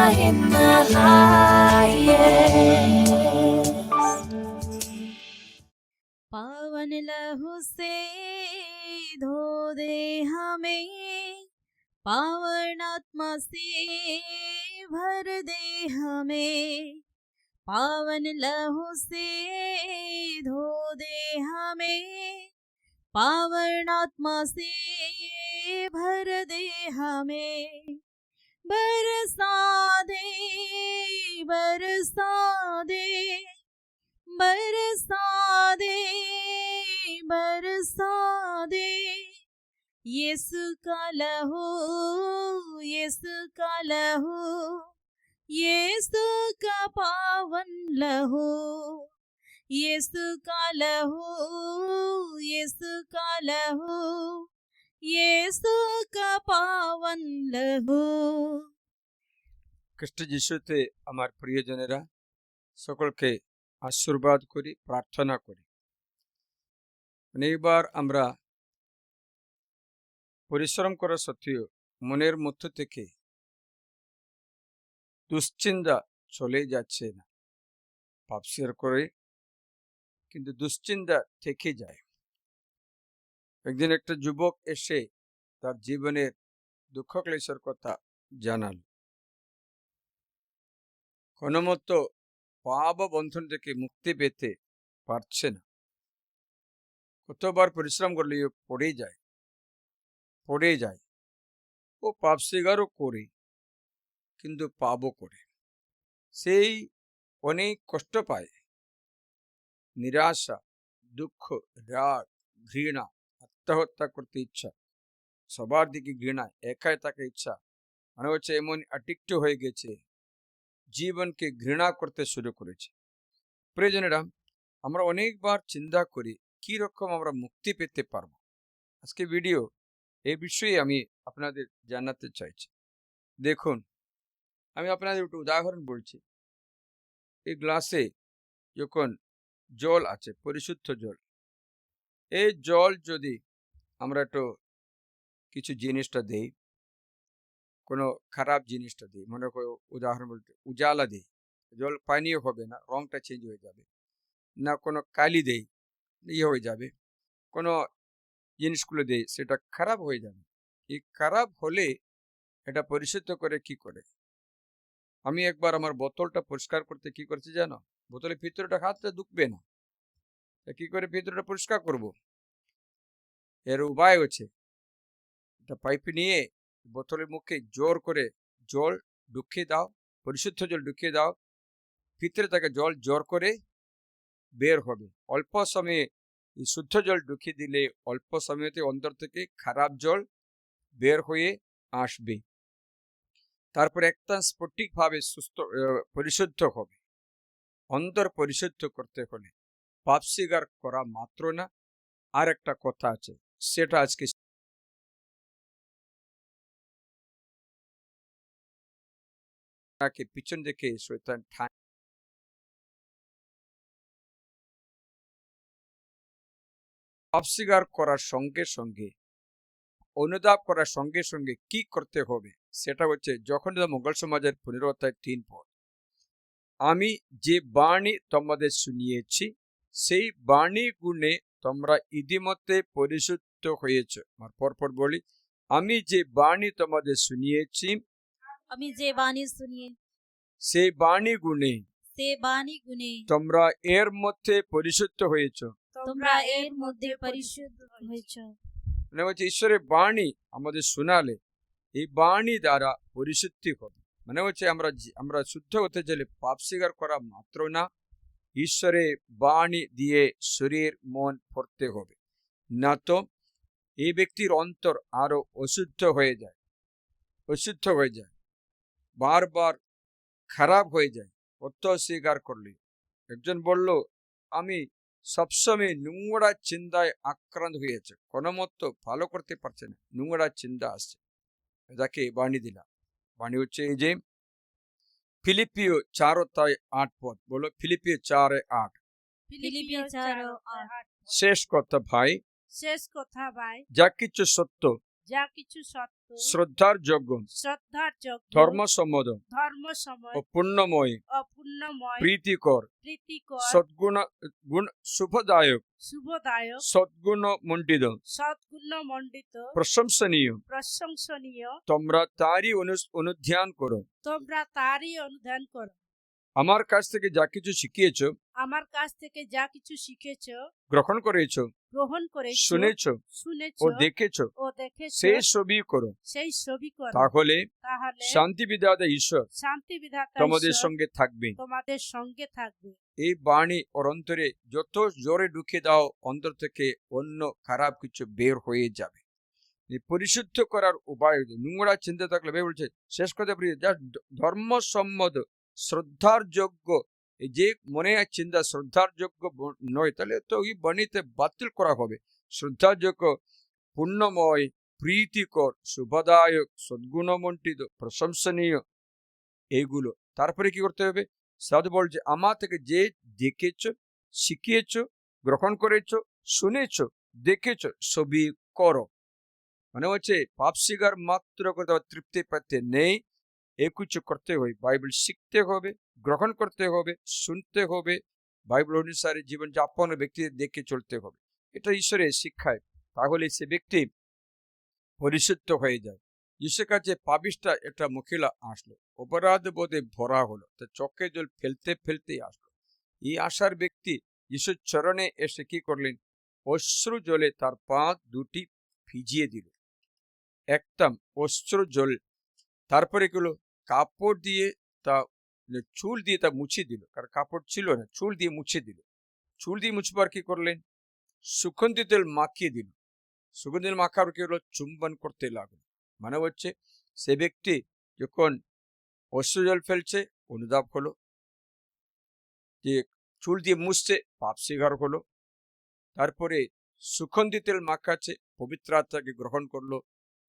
in the highest. पावन लहू से धो दे हमें, पावन आत्मा से भर दे हमें, पावन लहू से धो दे हमें, पावन आत्मा से भर दे हमें, बरसा दे बरसा दे बरसा दे बरसा दे, यीशु का लहू यीशु का लहू, यीशु का पावन लहू, यीशु का लहू यीशु का लहू, यीशु का पावन लहू। খ্রিস্ট যিশুতে আমার প্রিয়জনেরা, সকলকে আশীর্বাদ করি, প্রার্থনা করি। অনেকবার আমরা পরিশ্রম করা সত্ত্বেও মনের মধ্য থেকে দুশ্চিন্তা চলে যাচ্ছে না। পাপ স্বীকার করে কিন্তু দুশ্চিন্তা থেকে যায়। একদিন একটা যুবক এসে তার জীবনের দুঃখ ক্লেশের কথা জানাল। কোনো মতো পাপ বন্ধন থেকে মুক্তি পেতে পারছে না। কতবার পরিশ্রম করলে পড়ে যায়। ও পাপ স্বীকারও করে কিন্তু পাপও করে, সেই অনেক কষ্ট পায়। নিরাশা, দুঃখ, রাগ, ঘৃণা, আত্মহত্যা করতে ইচ্ছা, সবার দিকে ঘৃণা, একাই থাকা ইচ্ছা, মনে হচ্ছে এমন অ্যাডিক্ট হয়ে গেছে, জীবনকে ঘৃণা করতে শুরু করেছে। প্রিয়জনেরা, আমরা অনেকবার চিন্তা করি কি রকম আমরা মুক্তি পেতে পারবো। আজকে ভিডিও এই বিষয়ে আমি আপনাদের জানাতে চাইছি। দেখুন, আমি আপনাদের একটু উদাহরণ বলছি। এই গ্লাসে যখন জল আছে, পরিশুদ্ধ জল, এই জল যদি আমরা একটু কিছু জিনিসটা দেই, কোনো খারাপ জিনিসটা দিই, মনে করো উদাহরণ বলতে উজালা দিই, জল পানীয় হবে না, রংটা চেঞ্জ হয়ে যাবে। না কোনো কালি দেই, হয়ে যাবে। কোনো জিনিসগুলো দেই, সেটা খারাপ হয়ে যাবে। এই খারাপ হলে এটা পরিশুদ্ধ করে কি করে? আমি একবার আমার বোতলটা পরিষ্কার করতে কি করছি জানো? বোতলের ভিতরটা হাতটা ঢুকবে না, কি করে ভিতরটা পরিষ্কার করব? এর উপায় হচ্ছে, এটা পাইপ নিয়ে বোতলের মুখে জোর করে জল ঢুকিয়ে দাও, পরিশুদ্ধ জল ঢুকিয়ে দাও, ভিতরে থেকে জল জোর করে বের হবে। অল্প সময়ে এই শুদ্ধ জল ঢুকিয়ে দিলে অল্প সময়তে অন্তর থেকে খারাপ জল বের হয়ে আসবে। তারপর একটা স্ফটিকভাবে সুস্থ পরিশুদ্ধ হবে। অন্তর পরিশুদ্ধ করতে হলে পাপ স্বীকার করা মাত্র না, আর একটা কথা আছে, সেটা আজকে পিছন থেকে শয়তান পাপ স্বীকার করার সঙ্গে সঙ্গে, অনুতাপ করার সঙ্গে সঙ্গে কি করতে হবে সেটা হচ্ছে, যখন মঙ্গল সমাজের 15 অধ্যায় 3 পদ, আমি যে বাণী তোমাদের শুনিয়েছি সেই বাণী গুণে তোমরা ইতিমধ্যে পরিশুদ্ধ হয়েছ। আমার পরপর বলি, আমি যে বাণী তোমাদের শুনিয়েছি সেই বাণী গুণে তোমরা এর মধ্যে পরিশুদ্ধ হয়েছ। মানে হচ্ছে ঈশ্বরের বাণী আমাদের শোনালে এই বাণী দ্বারা পরিশুদ্ধি হবে। মানে হচ্ছে আমরা শুদ্ধ হতে গেলে পাপ স্বীকার করা মাত্র না, ঈশ্বরের বাণী দিয়ে শরীর মন ভরতে হবে, না তো এই ব্যক্তির অন্তর আরো অশুদ্ধ হয়ে যায়, বারবার খারাপ হয়ে যায়। অত স্বীকার করলে একজন বলল, আমি সবসময় নোংরা চিন্তায় আক্রান্ত হয়েছে, কোনো মতো ভালো করতে পারছে না, নোংরা চিন্তা আসছে। যাকে বাণী দিলাম, বাণী হচ্ছে এই যে ফিলিপিও 4:8 পদ, বলো ফিলিপিও 4:8। শেষ কথা ভাই, যা কিছু সত্য, যা কিছু সত্য, শ্রদ্ধার যোগ্য, শ্রদ্ধার যোগ্য, ধর্মসম্মত ও ধর্মসময়, পুণ্যময়, অপূর্ণময়, প্রীতিকর, প্রীতিকর, সদ্গুণ গুণ শুভদায়ক, শুভদায়ক, সদ্গুণ মণ্ডিত, সদ্গুণ মণ্ডিত, প্রশংসনীয়, প্রশংসনীয়, তোমরা তারই অনুধ্যান করো। তোমরা তারই অনুধান করো। আমার কাছ থেকে যা কিছু শিখিয়েছ, আমার কাছ থেকে যা কিছু শিখেছ, গ্রহণ করেছ, গ্রহণ করেছ, শুনেছ শুনেছ ও দেখেছ, ও দেখেছ, সেই সবই করো। সেই সবই করো। তাহলে তাহলে শান্তি বিধাতা ঈশ্বর শান্তি বিধাতা তোমাদের ঈশ্বর সঙ্গে থাকবে। তোমাদের সঙ্গে থাকবে। এই বাণী ওর অন্তরে যত জোরে ঢুকে দাও, অন্তর থেকে অন্য খারাপ কিছু বের হয়ে যাবে। এই পরিশুদ্ধ করার উপায়, নোংরা চিন্তা থাকলে বলছে শেষ কথা, যা ধর্মসম্মত, শ্রদ্ধার যোগ্য, এই যে মনে চিন্তা শ্রদ্ধার যোগ্য নয়, তাহলে তো ওই বাণীতে বাতিল করা হবে। শ্রদ্ধার যোগ্য, পুণ্যময়, প্রীতিকর, শুভদায়ক, সদ্গুণমণ্ডিত, প্রশংসনীয়, এইগুলো। তারপরে কি করতে হবে? সাধু বলছে আমার থেকে যে দেখেছ, শিখিয়েছ, গ্রহণ করেছ, শুনেছ, দেখেছ, সবই করো। মানে হচ্ছে পাপ স্বীকার মাত্র করে তৃপ্তি পেতে নেই, এ কিছু করতে হবে। বাইবেল শিখতে হবে, গ্রহণ করতে হবে, শুনতে হবে, বাইবেল অনুসারে জীবন যাপন ব্যক্তিদের দেখে চলতে হবে। এটা ঈশ্বরের শিক্ষায়। তাহলে সে ব্যক্তি পরিশুদ্ধ হয়ে যায়। যিশুর কাছে পাপিষ্টা একটা মহিলা আসলো, অপরাধ বোধে ভরা হলো, তো চোখে জল ফেলতে ফেলতেই আসলো। এই আসার ব্যক্তি যিশুর চরণে এসে কি করলেন? অশ্রু জলে তার পা দুটি ভিজিয়ে দিল, একদম অশ্রু জল। তারপরে কি হলো? কাপড় দিয়ে তা চুল দিয়ে তা মুছে দিল, কারণ কাপড় ছিল না, চুল দিয়ে মুছে দিল। চুল দিয়ে মুছবার কি করলেন? সুগন্ধি তেল মাখিয়ে দিল। সুগন্ধি তেল মাখার কি হলো? চুম্বন করতে লাগলো। মানে হচ্ছে সে ব্যক্তি যখন অশ্রু জল ফেলছে, অনুতাপ হলো, যে চুল দিয়ে মুছছে, পাপ স্বীকার হলো। তারপরে সুগন্ধি তেল মাখাচ্ছে, পবিত্র আত্মাকে গ্রহণ করলো।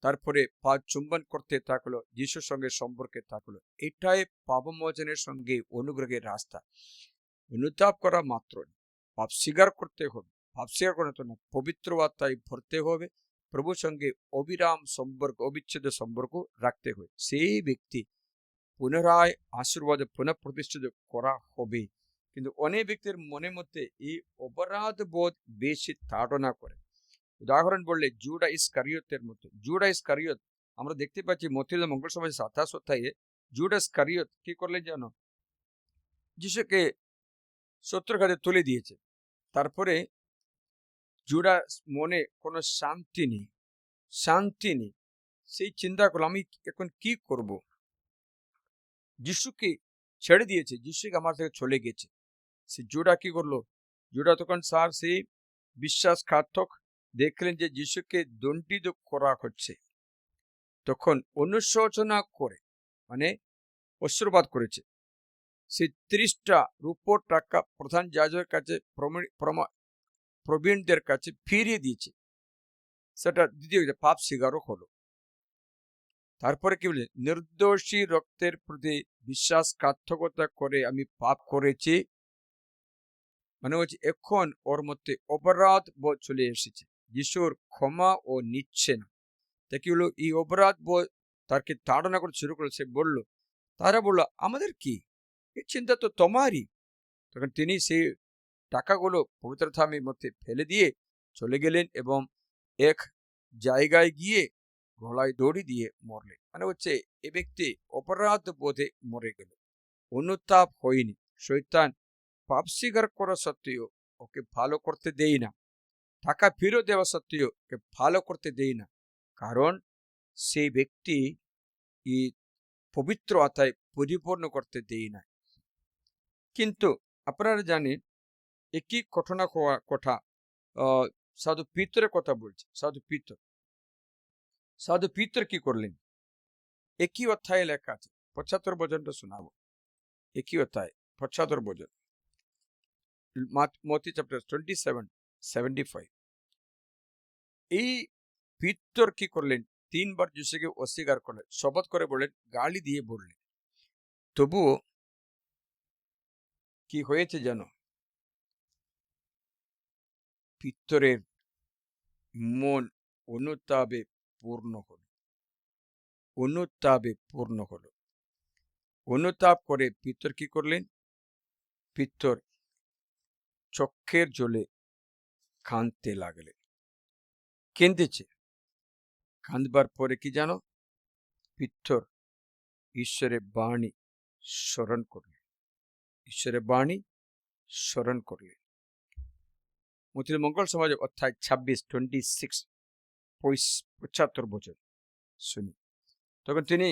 তারপরে পা চুম্বন করতে থাকলো, যিশুর সঙ্গে সম্পর্কে থাকলো। এটাই পাপমোচনের সঙ্গে অনুগ্রহের রাস্তা। অনুতাপ করা মাত্র পাপ স্বীকার করতে হবে। পাপ স্বীকার করতে না, পবিত্র আত্মায় ভরতে হবে, প্রভুর সঙ্গে অবিরাম সম্পর্ক, অবিচ্ছেদ সম্পর্ক রাখতে হবে। সেই ব্যক্তি পুনরায় আশীর্বাদে পুনঃ প্রতিষ্ঠিত করা হবে। কিন্তু অনেক ব্যক্তির মনের মধ্যে এই অপরাধ বোধ বেশি তাড়না করে। উদাহরণ বললে জুডা ইস্কারিয়তের মতো। জুডা ইস্কারিয়ত আমরা দেখতে পাচ্ছি মথিউর মঙ্গল সমাজ 27 অধ্যায়ে জুডা ইস্কারিয়ত কি করলেন জানো? যিশুকে শত্রুর কাছে তুলে দিয়েছে। তারপরে জুডা মনে কোনো শান্তি নেই, শান্তি নেই। সেই চিন্তা করলো আমি এখন কি করব। যিশুকে ছেড়ে দিয়েছে, যিশুকে আমার থেকে চলে গেছে। সে জুডা কি করলো? জুডা তখন স্যার সেই বিশ্বাসঘাতক দেখলেন যে যিশুকে দণ্ডিত করা হচ্ছে, তখন অনুশোচনা করে, মানে অশ্রুপাত করেছে। সে 30টা রূপোর টাকা প্রধান যাজকের কাছে, প্রবীণদের কাছে ফিরিয়ে দিয়েছে। সেটা দ্বিতীয় পাপ স্বীকারও হলো। তারপরে কি বলে? নির্দোষী রক্তের প্রতি বিশ্বাসঘাতকতা করে আমি পাপ করেছি। মানে হচ্ছে এখন ওর মধ্যে অপরাধ বোধ চলে এসেছে, যিশুর ক্ষমা ও নিচ্ছে না। তা কি হলো? এই অপরাধ বোধ তাকে তাড়না করতে শুরু করেছে। বললো, তারা বললো আমাদের কি, এই চিন্তা তো তোমারই। তখন তিনি সেই টাকাগুলো পবিত্র থামের মধ্যে ফেলে দিয়ে চলে গেলেন এবং এক জায়গায় গিয়ে গলায় দড়ি দিয়ে মরলেন। মানে হচ্ছে এ ব্যক্তি অপরাধ বোধে মরে গেল, অনুতাপ হয়নি। শয়তান পাপ স্বীকার করা সত্ত্বেও ওকে ভালো করতে দেই না, টাকা ফেরত দেওয়া সত্ত্বেও ওকে ভালো করতে দেই না, কারণ সেই ব্যক্তি এই পবিত্র আত্মায় পরিপূর্ণ করতে দেই না। কিন্তু আপনারা জানেন একই ঘটনা কথা সাধু পিতরের কথা বলছে। সাধু পিতর কি করলেন? একই অধ্যায়ে লেখা আছে, 75 বচনটা শোনাবো। একই অধ্যায় 75 বচন, মতি চ্যাপ্টার 27:75। এই পিতর কি করলেন? 3 বার যিশুকে অস্বীকার করলেন, শপথ করে বললেন, গালি দিয়ে বললেন। তবুও কি হয়েছে জানো? পিতরের মন অনুতাপে পূর্ণ হলো, অনুতাপে পূর্ণ হলো। অনুতাপ করে পিতর কি করলেন? পিতর চক্ষের জলে কাঁদতে লাগলেন, কেঁদেছে। কাঁদবার পরে কি জানো? পিতর ঈশ্বরের বাণী স্মরণ করলেন, ঈশ্বরের বাণী স্মরণ করলেন। মতির মঙ্গল সমাজ অধ্যায় 26, 75 বছর শুনি। তখন তিনি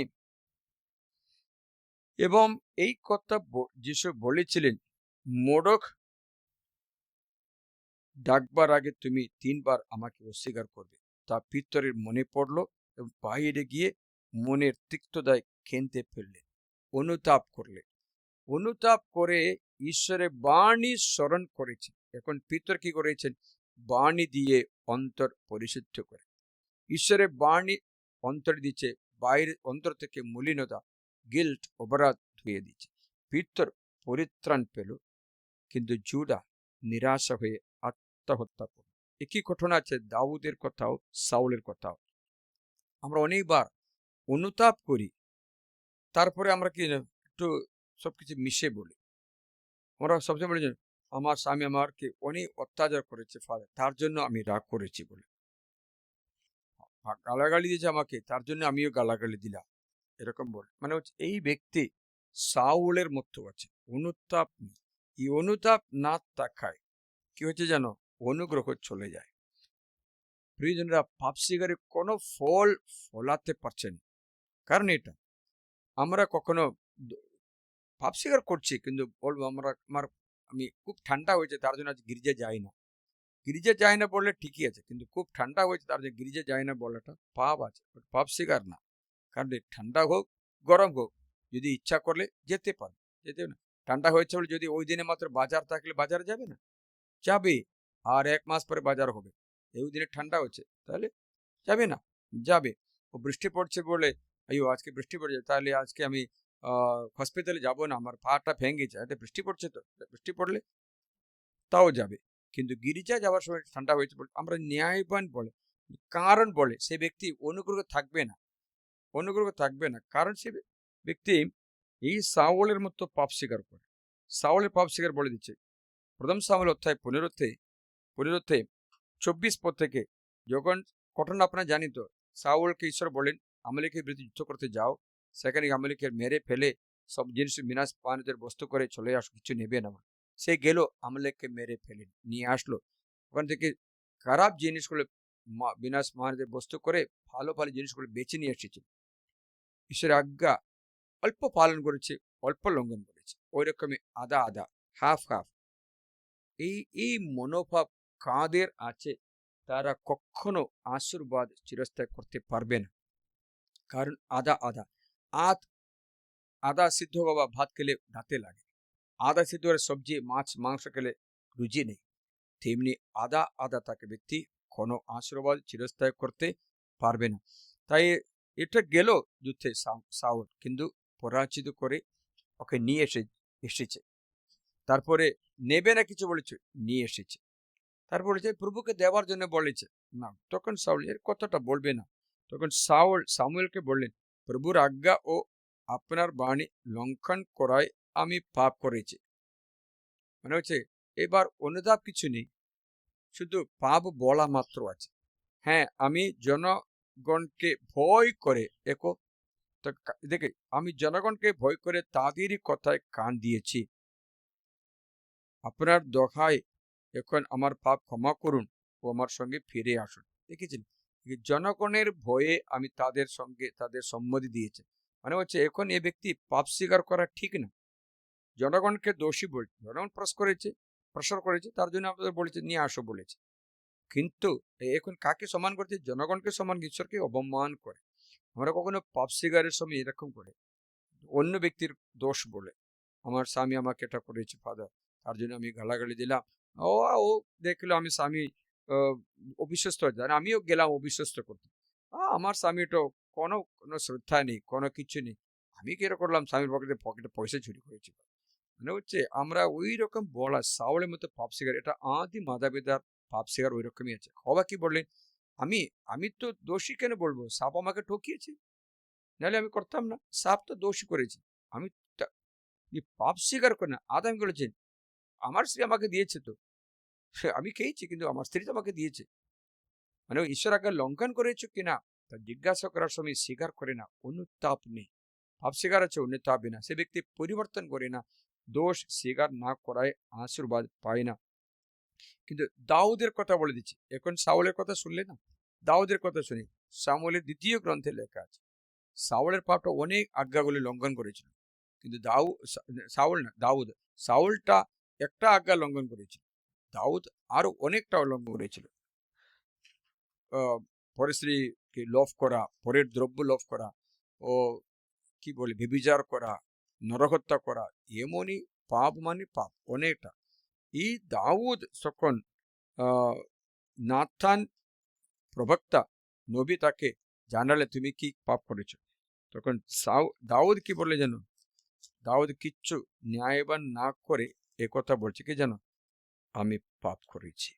এবং এই কথা যিশু বলেছিলেন, মোড়ক ডাকবার আগে তুমি 3 বার আমাকে অস্বীকার করবে। তা পিতরের মনে পড়ল এবং বাইরে গিয়ে মনের তিক্ততায় কেঁদে ফেললেন, অনুতাপ করলেন। অনুতাপ করে ঈশ্বরের বাণী স্মরণ করেছেন। এখন পিতর কি করেছেন? বাণী দিয়ে অন্তর পরিশুদ্ধ করে, ঈশ্বরের বাণী অন্তর দিচ্ছে, বাইরে অন্তর থেকে মলিনতা, গিল্ট, অপরাধ ধুয়ে দিচ্ছে। পিতর পরিত্রাণ পেল, কিন্তু জুদা নিরাশা হয়ে আত্মহত্যা করল। একই ঘটনা আছে দাউদের কথাও, সাউলের কথাও। আমরা অনেকবার অনুতাপ করি, তারপরে আমরা কি একটু সবকিছু মিশে বলি। আমরা সবসময় বলি যে আমার স্বামী আমাকে অনেক অত্যাচার করেছে ফাদার, তার জন্য আমি রাগ করেছি বলে। গালাগালি দিয়েছে আমাকে, তার জন্য আমিও গালাগালি দিলাম, এরকম বলে। মানে হচ্ছে এই ব্যক্তি সাউলের মতো আছে, অনুতাপ নেই। এই অনুতাপ না থাকায় কি হচ্ছে জানো? অনুগ্রহ চলে যায়। প্রিয়জনরা, পাপ স্বীকারে কোনো ফল ফলাতে পারছেন। কারণ এটা আমরা কখনো পাপ স্বীকার করছি, কিন্তু বলবো আমি খুব ঠান্ডা হয়েছে তার জন্য আজ গির্জে যাই না। গির্জে যায় না বললে ঠিকই আছে, কিন্তু খুব ঠান্ডা হয়েছে তার জন্য গির্জে যায় না বলাটা পাপ আছে, পাপ স্বীকার না। কারণ ঠান্ডা হোক গরম হোক, যদি ইচ্ছা করলে যেতে পারে, যেতে না। ঠান্ডা হয়েছে বলে যদি ওই দিনে মাত্র বাজার থাকলে বাজারে যাবে না? যাবে। আর 1 মাস পরে বাজার হবে। এই দিনে ঠান্ডা হচ্ছে, তাহলে যাবে না? যাবে। ও বৃষ্টি পড়ছে বলে, আইয়ো আজকে বৃষ্টি পড়ছে, তাহলে আজকে আমি হসপিটালে যাবো না, আমার পাটা ভেঙেছে, এটা বৃষ্টি পড়ছে, তো বৃষ্টি পড়লে তাও যাবে। কিন্তু গির্জা যাওয়ার সময় ঠান্ডা হয়েছে বলে আমরা ন্যায়বান বলে, কারণ বলে সে ব্যক্তি অনুগ্রহ থাকবে না, অনুগ্রহ থাকবে না। কারণ সে ব্যক্তি এই সাউলের মতো পাপ স্বীকার করে। সাউলের পাপ স্বীকার বলে দিচ্ছে প্রথম সামুয়েল অধ্যায় 15 24 পদ থেকে। যখন ঘটনা আপনারা জানি তো, সাউলকে ঈশ্বর বলেন আমালেকের বিরুদ্ধে যুদ্ধ করতে যাও, সেখানে আমালেকের মেরে ফেলে সব জিনিস বিনাশ পানিদের বস্তু করে চলে আসো, কিছু নেবে না। সে গেল, আমালেককে মেরে ফেলে নিয়ে আসলো। ওখান থেকে খারাপ জিনিসগুলো বিনাশ মানদের বস্তু করে ভালো ভালো জিনিসগুলো বেছে নিয়ে এসেছে। ঈশ্বরের আজ্ঞা অল্প পালন করেছে, অল্প লঙ্ঘন করেছে। ওই রকমই আধা আধা, হাফ হাফ। এই মনোভাব কাদের আছে, তারা কখনো আশীর্বাদ চিরস্থায়ী করতে পারবে না। কারণ আধা আধা, আধা সিদ্ধ বাবা ভাত খেলে দাঁতে লাগে, আধা সিদ্ধ করে সবজি মাছ মাংস খেলে রুচি নেই। তেমনি আধা আধা তাকে ব্যক্তি কোনো আশীর্বাদ চিরস্থায়ী করতে পারবে না। তাই এটা গেল যুদ্ধে সাউল, কিন্তু পরাজিত করে ওকে নিয়ে এসেছে। তারপরে নেবে না কিছু বলেছে, নিয়ে এসেছে। তারপর বলেছে প্রভুকে দেওয়ার জন্য বলেছে না। তখন সাউল এর কথাটা বলবে না। তখন সাউল সামুয়েলকে বললেন, প্রভুর আজ্ঞা ও আপনার বাণী লঙ্ঘন করায় আমি পাপ করেছি। মানে হচ্ছে এবার অনুতাপ কিছু নেই, শুধু পাপ বলা মাত্র আছে। হ্যাঁ, আমি জনগণকে ভয় করে দেখে আমি জনগণকে ভয় করে তাদেরই কথায় কান দিয়েছি। আপনার দোহাই এখন আমার পাপ ক্ষমা করুন ও আমার সঙ্গে ফিরে আসুন। দেখেছেন, জনগণের ভয়ে আমি তাদের সঙ্গে তাদের সম্মতি দিয়েছি। মানে হচ্ছে এখন এ ব্যক্তি পাপ স্বীকার করা ঠিক না। জনগণকে দোষী বলছে, জনগণ প্রসার করেছে, তার জন্য আপনাদের বলেছে নিয়ে আসো বলেছে। কিন্তু এখন কাকে সমান করছে? জনগণকে সমান, ঈশ্বরকে অবমান করে। আমরা কখনো পাপ স্বীকারের সময় এরকম করে অন্য ব্যক্তির দোষ বলে, আমার স্বামী আমাকে এটা করেছে ফাদার, তার জন্য আমি গালাগালি দিলাম। ও দেখলো আমি স্বামী অবিশ্বস্ত হয়ে যায়, আমিও গেলাম অবিশ্বস্ত করতে। আমার স্বামীটা কোনো কোনো শ্রদ্ধা নেই, কোনো কিছু নেই, আমি কি এটা করলাম? স্বামীর পকেটে পয়সা চুরি করেছি। মানে হচ্ছে আমরা ওই রকম বলা সাউলের মতো পাপ স্বীকার, এটা আদি মাদাবেদার পাপ স্বীকার ওই রকমই আছে। হওয়া কি বললেন, আমি আমি তো দোষী কেন বলবো? সাপ আমাকে ঠকিয়েছে, নাহলে আমি করতাম না। সাপ তো দোষী করেছে, আমি পাপ স্বীকার করে না। আদাম বলেছেন আমার স্ত্রী আমাকে দিয়েছে, তো আমি খেয়েছি, কিন্তু আমার স্ত্রী তো আমাকে দিয়েছে। মানে ও ঈশ্বর আজ্ঞা লঙ্ঘন করেছো কিনা তা জিজ্ঞাসা করার সময় স্বীকার করে না, অনুতাপ নেই। পাপ স্বীকার আছে, অনুতাপ না, সে ব্যক্তি পরিবর্তন করে না, দোষ স্বীকার না করায় আশীর্বাদ পায় না। কিন্তু দাউদের কথা বলে দিচ্ছি, এখন সাউলের কথা শুনলে না, দাউদের কথা শুনি। সামুয়েলের 2 গ্রন্থে লেখা আছে সাউলের পাপটা অনেক আজ্ঞাগুলি লঙ্ঘন করেছিল, কিন্তু সাউল না, দাউদ। সাউলটা একটা আজ্ঞা লঙ্ঘন করেছিল, দাউদ আরো অনেকটা লঙ্ঘন করেছিল। পরের স্ত্রীকে লোভ করা, পরের দ্রব্য লোভ করা, ও কি বলে ব্যভিচার করা, নরহত্যা করা, এমনই পাপ, মানে পাপ অনেকটা। এই দাউদ যখন নাথান প্রবক্তা নবী তাকে জানালে তুমি কি পাপ করেছো, তখন দাউদ কি বলে জানো? দাউদ কিচ্ছু ন্যায়বান না করে একথা বলছে কি জানো? আমি পাপ করেছি,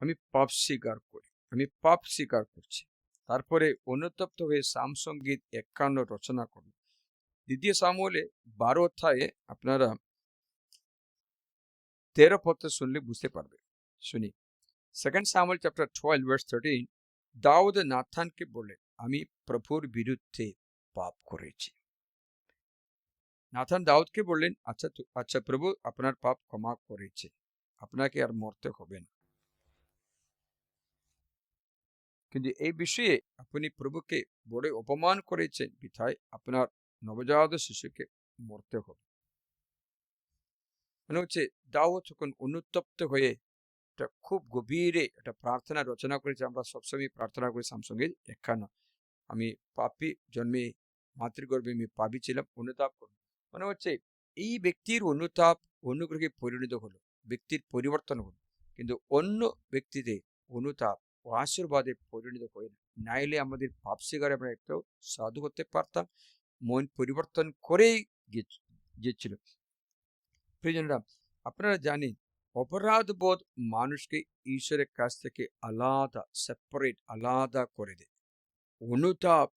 আমি পাপ স্বীকার করি, আমি পাপ স্বীকার করছি। তারপরে অনুতপ্ত হয়ে সামসঙ্গীত 51 রচনা করল। 2 সামুয়েলে 12 অধ্যায়ে আপনারা 13 পদে শুনলে বুঝতে পারবে। শুনি, 2 Samuel chapter 12 verse 13, দাউদ নাথানকে বললেন আমি প্রভুর বিরুদ্ধে পাপ করেছি। নাথান দাউদকে বললেন আচ্ছা প্রভু আপনার পাপ ক্ষমা করেছে, আপনাকে আর মরতে হবে না, কিন্তু এই বিষয়ে আপনি প্রভুকে বড় অপমান করেছেন, বিধায় আপনার নবজাত শিশুকে মরতে হবে। মানে হচ্ছে দাউদ যখন অনুতপ্ত হয়ে একটা খুব গভীরে একটা প্রার্থনা রচনা করেছে। আমরা সবসময় প্রার্থনা করি সামসঙ্গে 51, আমি পাপী জন্মে মাতৃগর্ভে আমি পাপী ছিলাম, অনুতাপ করব। মানে হচ্ছে এই ব্যক্তির অনুতাপ অনুগ্রহে পরিণত হলো, ব্যক্তির পরিবর্তন হলো, কিন্তু অন্য ব্যক্তিতে অনুতাপ ও আশীর্বাদে পরিণত হয় না। নাইলে আমাদের পাপ স্বীকারে আমরা একটু সাধু হতে পারতাম, মন পরিবর্তন করেই গিয়েছিল। প্রিয়জনরা, আপনারা জানেন অপরাধ বোধ মানুষকে ঈশ্বরের কাছ থেকে আলাদা, সেপারেট, আলাদা করে দেয়। অনুতাপ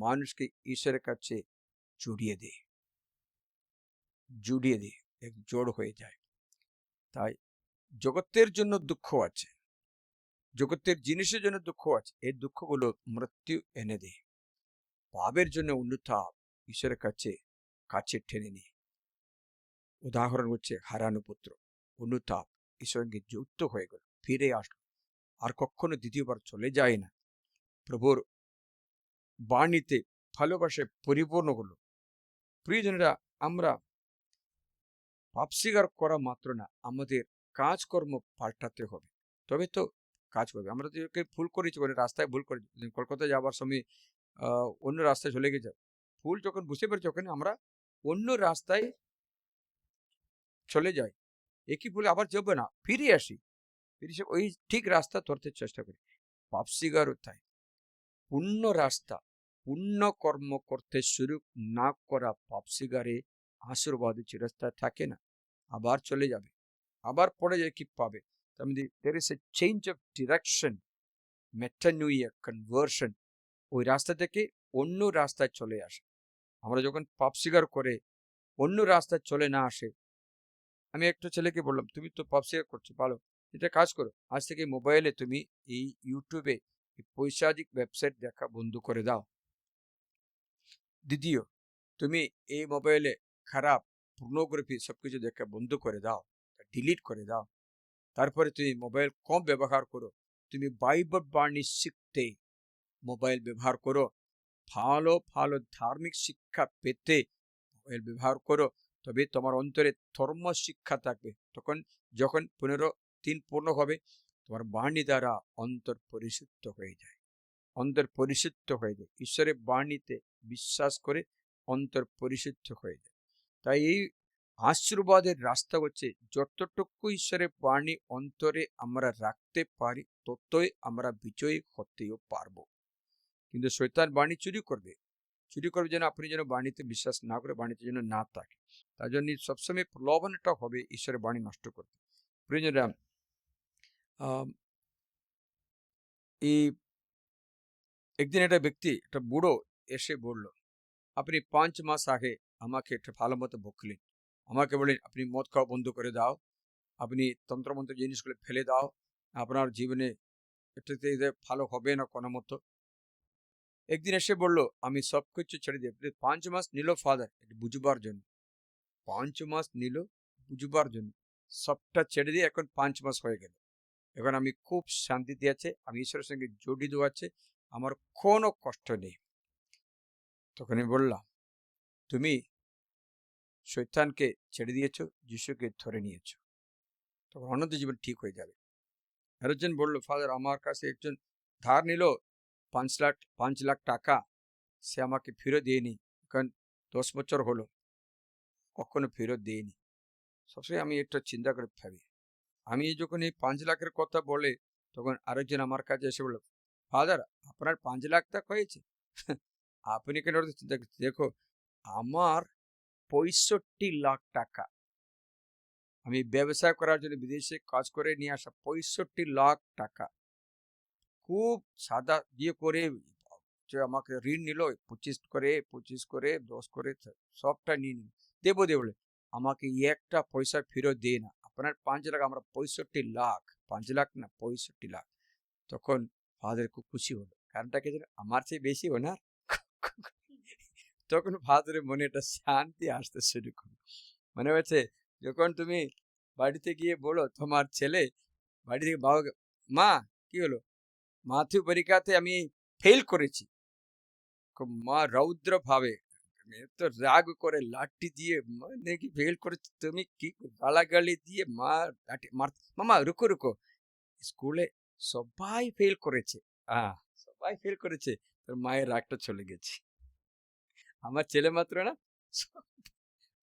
মানুষকে ঈশ্বরের কাছে জড়িয়ে দেয়, এক জড় হয়ে যায়। তাই জগতের জন্য দুঃখ আছে, জগতের জিনিসের জন্য দুঃখ আছে, এই দুঃখগুলো মৃত্যু এনে দেয়। পাপের জন্য অনুতাপ ঈশ্বরের কাছে কাছে টেনে নিয়ে। উদাহরণ হচ্ছে হারানো পুত্র, অনুতাপ ঈশ্বরের সঙ্গে যুক্ত হয়ে গেল, ফিরে আসলো, আর কখনো দ্বিতীয়বার চলে যায় না, প্রভুর বাণীতে ভালোবাসায় পরিপূর্ণ হলো। প্রিয়জনেরা, আমরা পাপ স্বীকার করা মাত্র না, আমাদের কাজকর্ম পাল্টাতে হবে, তবে তো কাজ করবে। আমরা তো ভুল করেছি, রাস্তায় ভুল করেছি, কলকাতায় যাওয়ার সময় অন্য রাস্তায় চলে গেছে, ভুল যখন বুঝতে পেরেছি ওখানে আমরা অন্য রাস্তায় চলে যাই, একই ভুলে আবার যাবো না, ফিরে আসি, ফিরে এসে ওই ঠিক রাস্তা ধরতে চেষ্টা করি। পাপ স্বীকারও তাই, পুণ্য রাস্তা, পুণ্য কর্ম করতে শুরু না করা পাপ স্বীকারে আশীর্বাদে চিরস্থায়ী থাকে না, আবার চলে যাবে, আবার পড়ে যায়, কি পাবে। there is a change of direction, metanoia, conversion, ওই রাস্তা থেকে অন্য রাস্তায় চলে আসে। আমরা যখন পাপ স্বীকার করে অন্য রাস্তায় চলে না আসে, আমি একটা ছেলেকে বললাম তুমি তো পাপ স্বীকার করছো, ভালো, এটা কাজ করো, আজ থেকে মোবাইলে তুমি এই ইউটিউবে পৈশাচিক ওয়েবসাইট দেখা বন্ধ করে দাও। দ্বিতীয়, তুমি এই মোবাইলে খারাপ পর্নোগ্রাফি সবকিছু দেখা বন্ধ করে দাও, ডিলিট করে দাও। তারপরে তুমি মোবাইল কম ব্যবহার করো, তুমি বাইবেল বাণী শিখতে মোবাইল ব্যবহার করো, ভালো ভালো ধার্মিক শিক্ষা পেতে মোবাইল ব্যবহার করো, তবে তোমার অন্তরে ধর্ম শিক্ষা থাকবে। তখন যখন 15:3 পূর্ণ হবে, তোমার বাণী দ্বারা অন্তর পরিশুদ্ধ হয়ে যায়, অন্তর পরিশুদ্ধ হয়ে যায়, ঈশ্বরের বাণীতে বিশ্বাস করে অন্তর পরিশুদ্ধ হয়ে যায়। তাই এই আশীর্বাদের রাস্তা হচ্ছে যতটুকু ঈশ্বরের বাণী অন্তরে আমরা রাখতে পারি, ততই আমরা বিজয়ী হতেও পারবো। কিন্তু শয়তান বাণী চুরি করবে যেন আপনি যেন বাণীতে বিশ্বাস না করে, বাণীতে যেন না থাকে। তার জন্য সবসময় প্রলোভনটা হবে ঈশ্বরের বাণী নষ্ট করতে। প্রিয়জনরা, এই একদিন একটা ব্যক্তি, একটা বুড়ো এসে বলল, আপনি 5 মাস আগে আমাকে একটা ভালো মতো বকলেন, আমাকে বলেন আপনি মদ খাওয়া বন্ধ করে দাও, আপনি তন্ত্রমন্ত্র জিনিসগুলো ফেলে দাও, আপনার জীবনে এটাতে এতে ভালো হবে না কোনো মতো। একদিন এসে বলল আমি সবকিছু ছেড়ে দিয়ে, 5 মাস নিল ফাদার এটা বুঝবার জন্য, 5 মাস নিল বুঝবার জন্য, সবটা ছেড়ে দিয়ে এখন 5 মাস হয়ে গেল, এখন আমি খুব শান্তিতে আছে, আমি ঈশ্বরের সঙ্গে জড়িত আছে, আমার কোনো কষ্ট নেই। তখন আমি বললাম তুমি শৈতানকে ছেড়ে দিয়েছো, যিশুকে ধরে নিয়েছো, তখন অনন্ত জীবন ঠিক হয়ে যাবে। আরেকজন বলল ফাদার আমার কাছে একজন ধার নিল 5 লাখ টাকা, সে আমাকে ফেরত দিয়েনি, এখন 10 বছর হলো কখনো ফেরত দিইনি। সবসময় আমি একটা চিন্তা করে ভাবি, আমি যখন এই 5 লাখের কথা বলে, তখন আরেকজন আমার কাছে এসে বলল ফাদার আপনার 5 লাখ টাকা হয়েছে আপনি কেন ওটা চিন্তা করছেন? দেখো আমার 65 লাখ টাকা, আমি ব্যবসা করার জন্য বিদেশে কাজ করে নিয়ে আসা 65 লাখ টাকা, খুব সাদা দিয়ে করে যে আমাকে ঋণ নিল, 25 করে 10 করে সবটা নিয়ে নিল, দেবো দেবো বলে আমাকে একটা পয়সা ফেরত দিয়ে না, আপনার 5 লাখ, আমরা 65 লাখ, 5 লাখ না 65 লাখ। তখন ফাদার খুব খুশি হলো, কারণটা কি জানো, আমার চেয়ে বেশি ওনার তখন ফাদারের মনে একটা শান্তি আসতে শুরু করলো, মনে হচ্ছে যখন তুমি বাড়িতে গিয়ে বলো তোমার ছেলে, বাড়ি থেকে বাবাকে, মা কি হলো, মাধ্যমিক পরীক্ষাতে আমি ফেল করেছি, খুব মা রৌদ্র ভাবে তো রাগ করে লাঠি দিয়ে, মানে কি ফেল করেছি তুমি, কি গালাগালি দিয়ে মা লাঠি মার, মামা রুকো রুকো, স্কুলে সবাই ফেল করেছে, সবাই ফেল করেছে, তোর মায়ের রাগটা চলে গেছে, আমার ছেলে মাত্র না,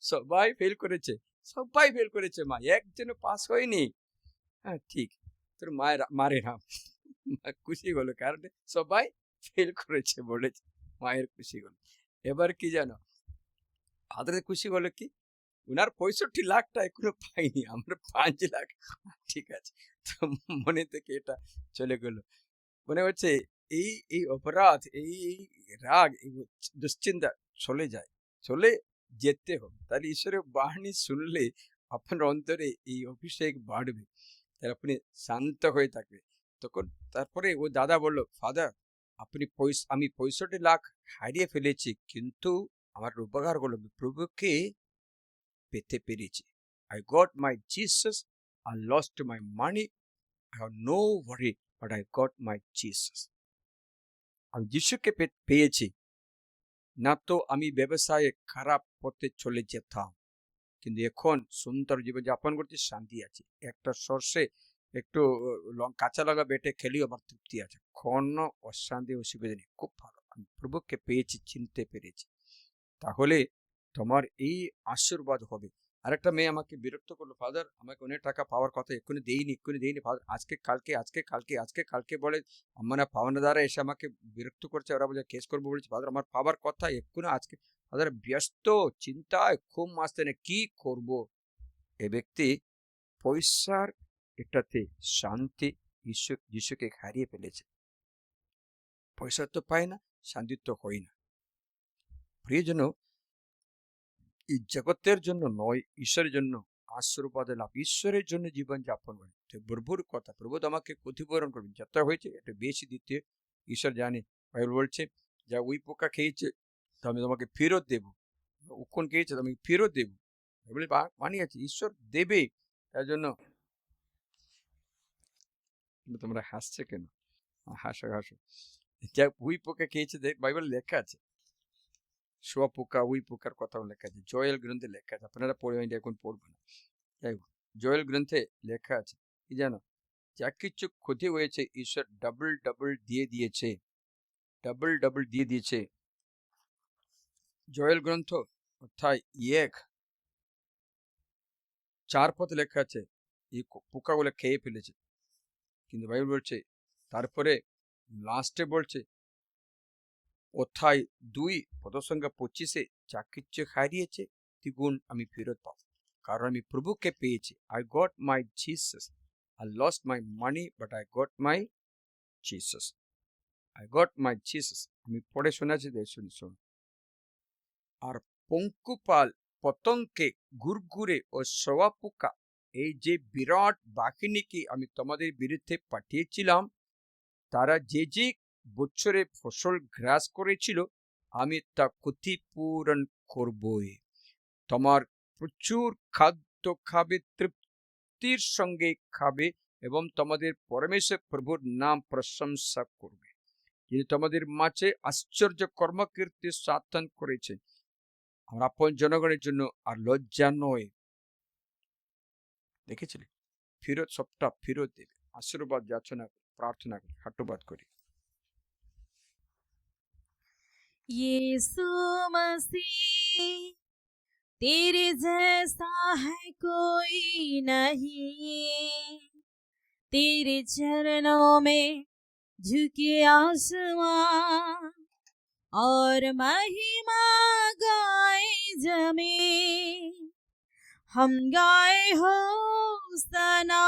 সবাই ফেল করেছে, সবাই ফেল করেছে, মা একজনও পাস হয়নি, হ্যাঁ ঠিক, তোর মায়ের মারে না, খুশি হলো, কারণ সবাই ফেল করেছে বলেছে, মায়ের খুশি হলো। এবার কি জানো, ফাদারের খুশি হলো কি, উনার 65 লাখটা এখনো পাইনি, আমরা 5 লাখ, ঠিক আছে, তো মনে থেকে এটা চলে গেল, মনে হচ্ছে এই এই অপরাধ, এই এই রাগ, এই দুশ্চিন্তা চলে যায়, চলে যেতে হবে, তাহলে ঈশ্বরের বাণী শুনলে আপনার অন্তরে এই অভিষেক বাড়বে, তাহলে আপনি শান্ত হয়ে থাকবে। তখন তারপরে ও দাদা বলল ফাদার আপনি আমি 65 লাখ হারিয়ে ফেলেছি, কিন্তু আমার উপকার হলো প্রভুকে পেতে পেরেছি, I got my Jesus, I lost my money, I have no worry, but I got my Jesus. আমি যিশুকে পেয়েছি, না তো আমি ব্যবসায়ে খারাপ পথে চলে যেতাম, কিন্তু এখন সুন্দর জীবন যাপন করছি, শান্তি আছে, একটা সর্ষে একটু কাঁচা লঙ্কা বেটে খেলেও আমার তৃপ্তি আছে, কোনো অশান্তি অসুবিধা নেই, খুব ভালো, আমি প্রভুকে পেয়েছি, চিনতে পেরেছি, তাহলে তোমার এই আশীর্বাদ হবে। আরেকটা মেয়ে আমাকে বিরক্ত করলো, ফাদার আমাকে অনেক টাকা পাওয়ার কথা, এক্ষুনি দেইনি ফাদার, আজকে কালকে বলে, মানে পাওনাদারা এসে আমাকে বিরক্ত করছে, ওরা বলে কেস করবো বলছে, ফাদার আমার পাওয়ার কথা এক্ষুনি, আজকে ফাদার ব্যস্ত চিন্তায় খুব মাসতে নেই, কি করব। এ ব্যক্তি পয়সার এটাতে শান্তি যিশুকে হারিয়ে ফেলেছে, পয়সা তো পায় না, শান্তি তো হয় না। প্রিয়জন, এই জগতের জন্য নয়, ঈশ্বরের জন্য আশীর্বাদ লাভ, ঈশ্বরের জন্য জীবন যাপন করে, প্রভুর কথা, প্রভু আমাকে ক্ষতিপূরণ করবেন, যত হয়েছে এটা বেশি দিতে ঈশ্বর জানে, বাইবেল বলছে যা ওই পোকা খেয়েছে তা আমি তোমাকে ফেরত দেবো, উকুন খেয়েছে আমি ফেরত দেবো, বলে মানিয়েছে ঈশ্বর দেবে, তার জন্য তোমরা হাসছে কেন, হাসো হাসো, যা ওই পোকা খেয়েছে বাইবেল লেখা আছে, শুয়াপোকা উই পোকার কথাও লেখা আছে, জয়েল গ্রন্থে লেখা আছে, আপনারা পড়ে এখন পড়বেন না, যাই হোক জয়েল গ্রন্থে লেখা আছে কি জানো, যা কিছু ক্ষতি হয়েছে ঈশ্বর ডাবল ডাবল দিয়ে দিয়েছে, ডাবল ডাবল দিয়ে দিয়েছে। জয়েল গ্রন্থ অর্থাৎ 1:4 লেখা আছে এই পোকাগুলো খেয়ে ফেলেছে, কিন্তু বাইবেল বলছে তারপরে লাস্টে বলছে অধ্যায় 2:25 যা কিছু হারিয়েছে দ্বিগুণ আমি ফেরত পাবো, কারণ আমি প্রভুকে পেয়েছি, I got my Jesus, I lost my money but I got my Jesus. I got my Jesus. আমি পড়ে শোনাচ্ছি, শুনুন। আর পঙ্কুপাল, পতঙ্গে, গুরগুরে ও শোয়াপোকা, এই যে বিরাট বাহিনীকে আমি তোমাদের বিরুদ্ধে পাঠিয়েছিলাম, তারা যে যে বছরে ফসল গ্রাস করেছিল, আমি তা ক্ষতিপূরণ করবই। তোমার প্রচুর খাদ্য খাবে, তৃপ্তির সঙ্গে খাবে এবং তোমাদের পরমেশ্বর প্রভুর নাম প্রশংসা করবে, যিনি তোমাদের মাঝে আশ্চর্য কর্মকীর্তি সাধন করেছে। আমরা আপন জনগণের জন্য আর লজ্জা নয়। দেখেছিলেন, ফিরত সবটা ফিরত দেবে। আশীর্বাদ যাচনা প্রার্থনা করি, হাটুবাদ করি। यीशु मसीह तेरे जैसा है कोई नहीं, तेरे चरणों में झुके आसमां और महिमा गाए जमीन। हम गाए हो सना,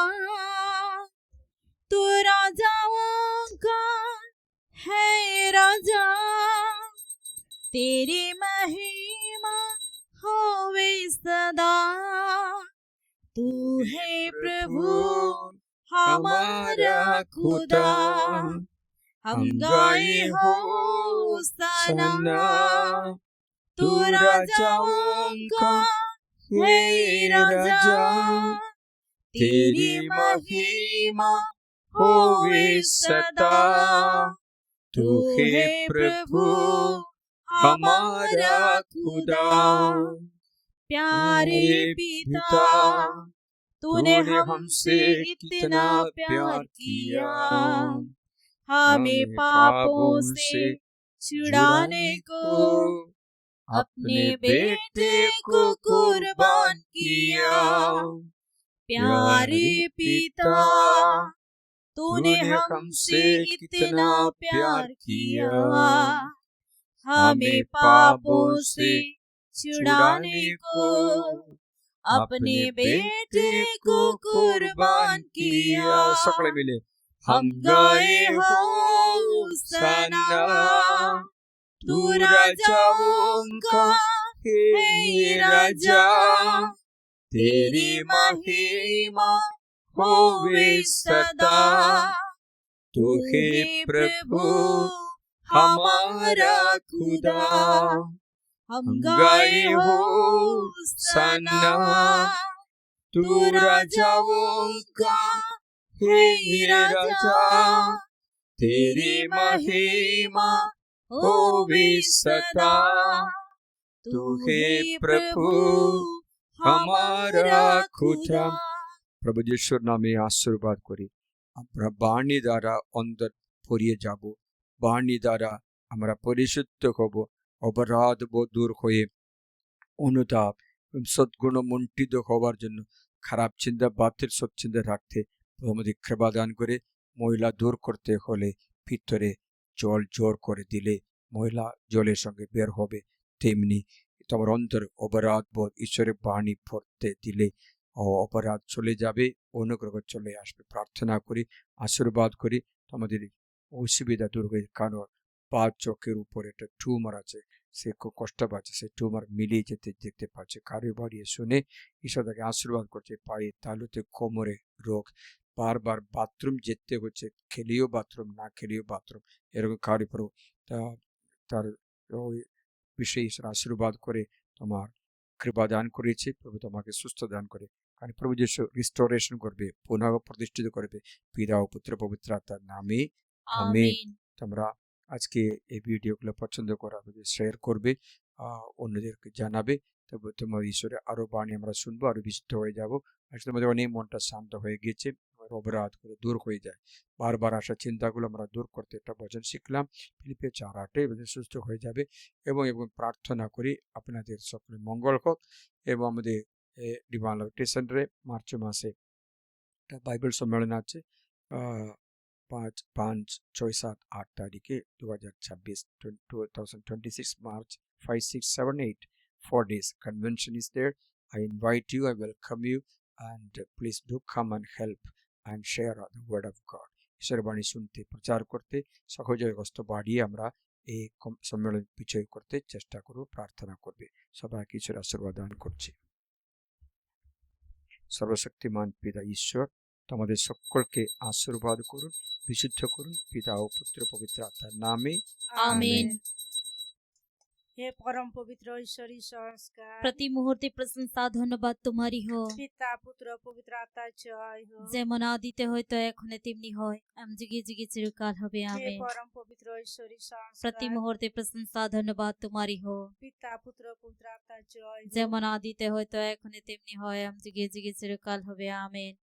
तू राजाओं का है राजा, तेरी महिमा होवे सदा। तू है प्रभु हमारा खुदा, हम गाए हो सना, तू राजाओं का है राजा, तेरी महिमा होवे सदा। तू है प्रभु हमारा खुदा। प्यारे पिता, तूने हमसे इतना प्यार किया, हमें पापों से छुड़ाने को अपने बेटे को कुर्बान किया। प्यारे पिता, तूने हमसे इतना प्यार किया, हमें पापों से छुड़ाने को अपने बेटे को कुर्बान किया। सकले मिले हम गाए हो सना, तू राजाओं का है राजा, तेरी महिमा होवे सदा। तू है प्रभु हमारा खुदा। हम गाए हो सना, तू राजाओं का है राजा, तेरी महिमा होवे सदा। तू है प्रभु हमारा खुदा। প্রভু যিশুর নামে আশীর্বাদ করি। আমরা বাণী দ্বারা অন্তর পড়িয়ে যাব, বাণী দ্বারা আমরা পরিশুদ্ধ হব, অপরাধ বোধ দূর হয়ে অনুতাপ সদ্গুণ মণ্ডিত হওয়ার জন্য খারাপ চিন্তা বাতিল সচ্চিন্তা রাখতে আমাদের কৃপা দান করে। মহিলা দূর করতে হলে ভিতরে জল জোর করে দিলে মহিলা জলের সঙ্গে বের হবে, তেমনি তোমার অন্তর অপরাধ বোধ ঈশ্বরের বাণী পড়তে দিলে অপরাধ চলে যাবে, অনুগ্রহ চলে আসবে। প্রার্থনা করি, আশীর্বাদ করি, তোমাদের অসুবিধা দূর হয়ে। কারণ 5 চোখের উপরে একটা টিউমার আছে, সে খুব কষ্ট পাচ্ছে, সে টিউমার মিলিয়ে যেতে দেখতে পাচ্ছে। কারো বাড়িয়ে শুনে ঈশ্বর তাকে আশীর্বাদ করছে। পায়ে তালুতে কোমরে রোগ, বারবার বাথরুম যেতে হচ্ছে, খেলেও বাথরুম না খেলেও বাথরুম, এরকম কারো উপর তার ওই বিষয়ে ঈশ্বর আশীর্বাদ করে তোমার কৃপা দান করেছে। প্রভু তোমাকে সুস্থ দান করে, কারণ প্রভু যিশু রিস্টোরেশন করবে, পুনঃ প্রতিষ্ঠিত করবে পিতা ও পুত্র পবিত্র আত্মার নামে, আমেন। তোমরা আজকে এই ভিডিওগুলো পছন্দ করা শেয়ার করবে, অন্যদেরকে জানাবে। তবে তোমার ঈশ্বরের আরো বাণী আমরা শুনবো, আরো বিশুদ্ধ হয়ে যাবো। আসলে আমাদের অনেক মনটা শান্ত হয়ে গেছে, অপরাধ করে দূর হয়ে যায়, বারবার আসা চিন্তাগুলো আমরা দূর করতে একটা বচন শিখলাম, ফিলিপিও 4:8 সুস্থ হয়ে যাবে। এবং প্রার্থনা করি আপনাদের সকলের মঙ্গল হোক। এবং আমাদের ডিভাইন লাভ সেন্টারে মার্চ মাসে একটা বাইবেল সম্মেলন আছে, 5, 6, 7, 8 তারিখে 2026 March 5, 6, 7, 8 4 days convention is there. I invite you, I welcome you, and please do come and help and share the word of God. ঈশ্বরের বাণী শুনতে, প্রচার করতে, সহযোগী কষ্ট বাড়িয়ে আমরা এই সম্মেলন বিজয় করতে চেষ্টা করব, প্রার্থনা করবে। সবাইকে ঈশ্বর আশীর্বাদ দান করছি। সর্বশক্তিমান পিতা ঈশ্বর তোমাদের সকলকে আশীর্বাদ করুন, বিশুদ্ধ করুন, পিতা ও পুত্র পবিত্র আত্মার নামে আমেন। हे परम पवित्र ईश्वरी संस्कार, প্রতি মুহূর্তে প্রশংসা ধন্যবাদ তোমারই हो। पिता पुत्र पवित्र आत्मा जय हो। যেমন আদিতে হয়তো এখন তেমনি হয়, আম যুগে যুগে চিরকাল হবে। हे আমেন। परम पवित्र ईश्वरी প্রতি संस्कार, মুহূর্তে প্রশংসা ধন্যবাদ তোমারই हो। पिता पुत्र पवित्र आत्मा जय हो। যেমন আদিতে হয়তো এখন তেমনি হয়, আম যুগে যুগে চিরকাল হবে। আমেন।